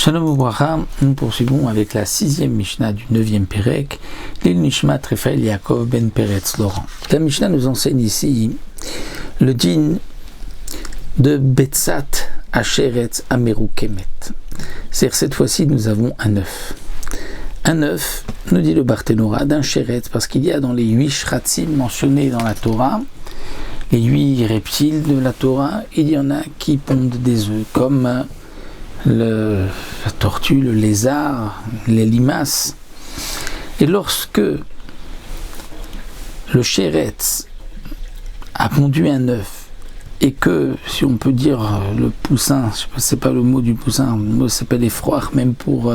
Shalom Ubracha, nous poursuivons avec la 6e Mishnah du 9e Pérec, l'Il Nishmat Raphaël Yaakov Ben Peretz Laurent. La Mishnah nous enseigne ici le din de Betsat Asheretz Ameru Kemet. C'est-à-dire cette fois-ci nous avons un œuf. Un œuf, nous dit le Barthénora, d'un Sheretz, parce qu'il y a dans les 8 Shratzim mentionnés dans la Torah, les 8 reptiles de la Torah, il y en a qui pondent des œufs, comme la tortue, le lézard, les limaces. Et lorsque le Sheretz a pondu un œuf, et que, si on peut dire, le poussin, je sais pas, c'est pas le mot du poussin, le mot s'appelle effroir, même pour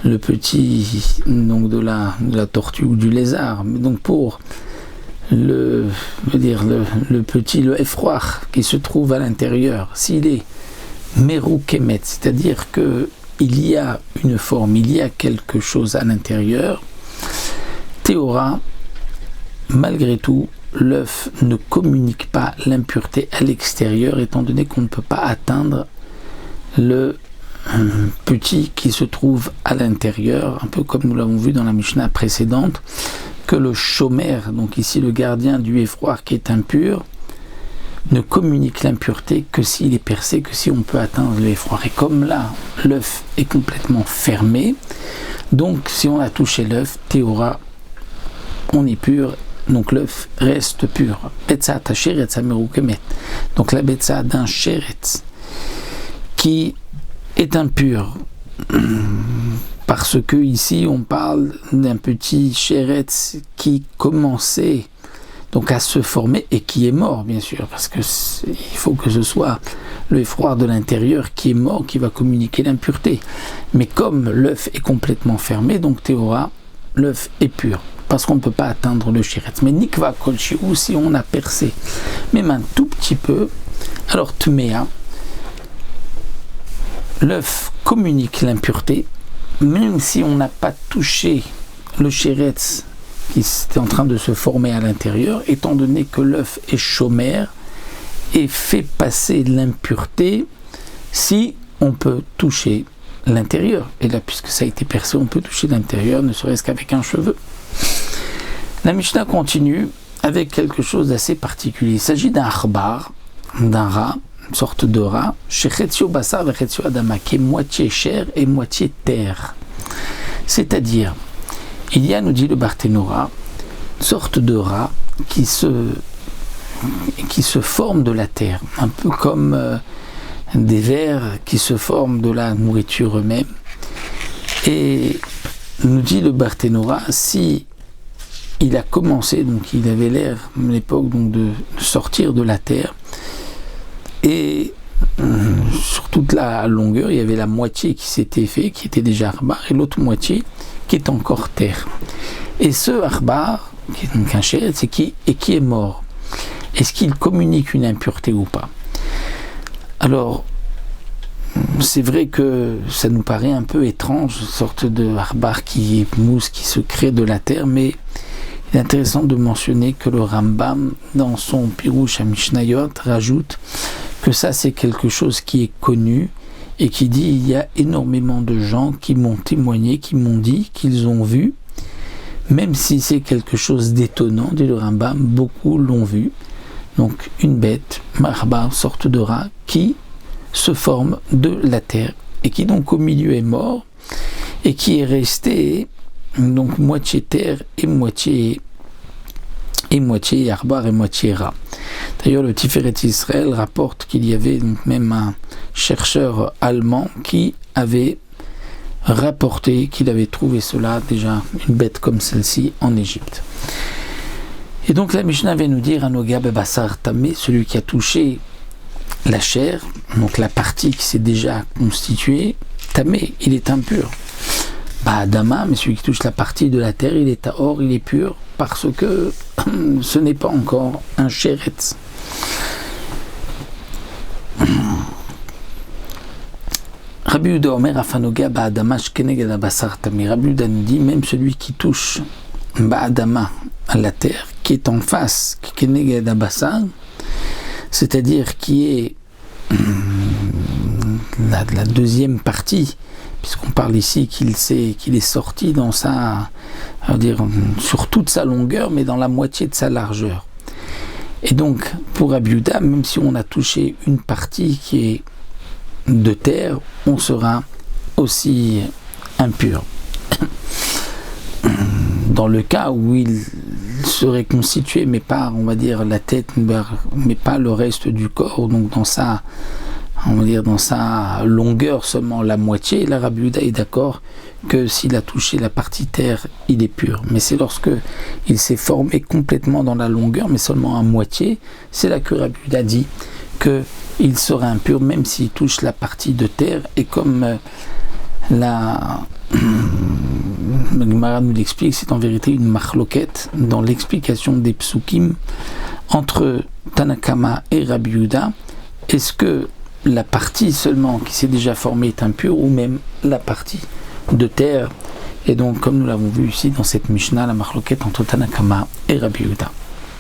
le petit, donc de la tortue ou du lézard, mais donc pour le petit, le effroir qui se trouve à l'intérieur, s'il est Meru Kemet, c'est-à-dire que il y a une forme, il y a quelque chose à l'intérieur, Théora, malgré tout, l'œuf ne communique pas l'impureté à l'extérieur, étant donné qu'on ne peut pas atteindre le petit qui se trouve à l'intérieur, un peu comme nous l'avons vu dans la Mishnah précédente, que le shomer, donc ici le gardien du effroir qui est impur, ne communique l'impureté que s'il est percé, que si on peut atteindre le effroir. Et comme là, l'œuf est complètement fermé, donc si on a touché l'œuf, Théora, on est pur, donc l'œuf reste pur. Betsat Asheretz Ameru Kemet. Donc la Betsat d'un Sheretz qui est impur, parce que ici on parle d'un petit Sheretz qui commençait donc à se former et qui est mort, bien sûr, parce que il faut que ce soit le effroir de l'intérieur qui est mort, qui va communiquer l'impureté. Mais comme l'œuf est complètement fermé, donc Théora, l'œuf est pur, parce qu'on ne peut pas atteindre le Sheretz. Mais Nikva Kolchi, ou si on a percé, même un tout petit peu, alors Tmea, l'œuf communique l'impureté, même si on n'a pas touché le Sheretz qui était en train de se former à l'intérieur, étant donné que l'œuf est chômère et fait passer l'impureté si on peut toucher l'intérieur. Et là, puisque ça a été percé, on peut toucher l'intérieur, ne serait-ce qu'avec un cheveu. La Mishnah continue avec quelque chose d'assez particulier. Il s'agit d'un arbar, d'un rat, une sorte de rat, shechetio basar vechetio adama, qui est moitié chair et moitié terre. C'est-à-dire, il y a, nous dit le Barthénora, une sorte de rat qui se forme de la terre, un peu comme des vers qui se forment de la nourriture eux-mêmes. Et nous dit le Barthénora, si il a commencé, donc il avait l'air à l'époque donc de sortir de la terre, et sur toute la longueur, il y avait la moitié qui s'était fait, qui était déjà arbar, et l'autre moitié qui est encore terre. Et ce arbar, qui est donc un sheretz, c'est qui est mort. Est-ce qu'il communique une impureté ou pas? Alors, c'est vrai que ça nous paraît un peu étrange, une sorte de arbar qui est mousse, qui se crée de la terre, mais il est intéressant de mentionner que le Rambam, dans son Pirouche à Mishnayot, rajoute que ça c'est quelque chose qui est connu, et qui dit il y a énormément de gens qui m'ont témoigné, qui m'ont dit qu'ils ont vu, même si c'est quelque chose d'étonnant, dit le Rambam, beaucoup l'ont vu. Donc une bête, marba, sorte de rat, qui se forme de la terre, et qui donc au milieu est mort, et qui est resté donc moitié terre et moitié arbar et moitié rat. D'ailleurs, le Tiferet Israël rapporte qu'il y avait donc même un chercheur allemand qui avait rapporté qu'il avait trouvé cela, déjà une bête comme celle-ci, en Égypte. Et donc la Mishnah vient nous dire Anoga Bebassar Tamé, celui qui a touché la chair, donc la partie qui s'est déjà constituée, Tamé, il est impur. Adama, mais celui qui touche la partie de la terre, il est tahor, il est pur, parce que ce n'est pas encore un sheretz. Rabbi Yehuda Omer Afanoga Ba'adama Shkeneged Abasar Tamir. Rabbi Yehuda nous dit, même celui qui touche Ba'adama à la terre, qui est en face, Shkeneged Abasar, c'est-à-dire qui est la deuxième partie puisqu'on parle ici qu'il est sorti dans sa, sur toute sa longueur, mais dans la moitié de sa largeur. Et donc, pour Rabbi Yehuda, même si on a touché une partie qui est de terre, on sera aussi impur. Dans le cas où il serait constitué, mais pas, on va dire, la tête, mais pas le reste du corps, donc dans sa longueur seulement la moitié, la Rabbi Yehuda est d'accord que s'il a touché la partie terre, il est pur. Mais c'est lorsque il s'est formé complètement dans la longueur, mais seulement à moitié, c'est là que Rabbi Yehuda dit qu'il sera impur même s'il touche la partie de terre. Et comme la Gemara nous l'explique, c'est en vérité une machloket dans l'explication des psukim entre Tanakama et Rabbi Yehuda. Est-ce que la partie seulement qui s'est déjà formée est impure, ou même la partie de terre? Et donc, comme nous l'avons vu ici dans cette Mishnah, la machloket entre Tanakama et Rabbi Yehuda.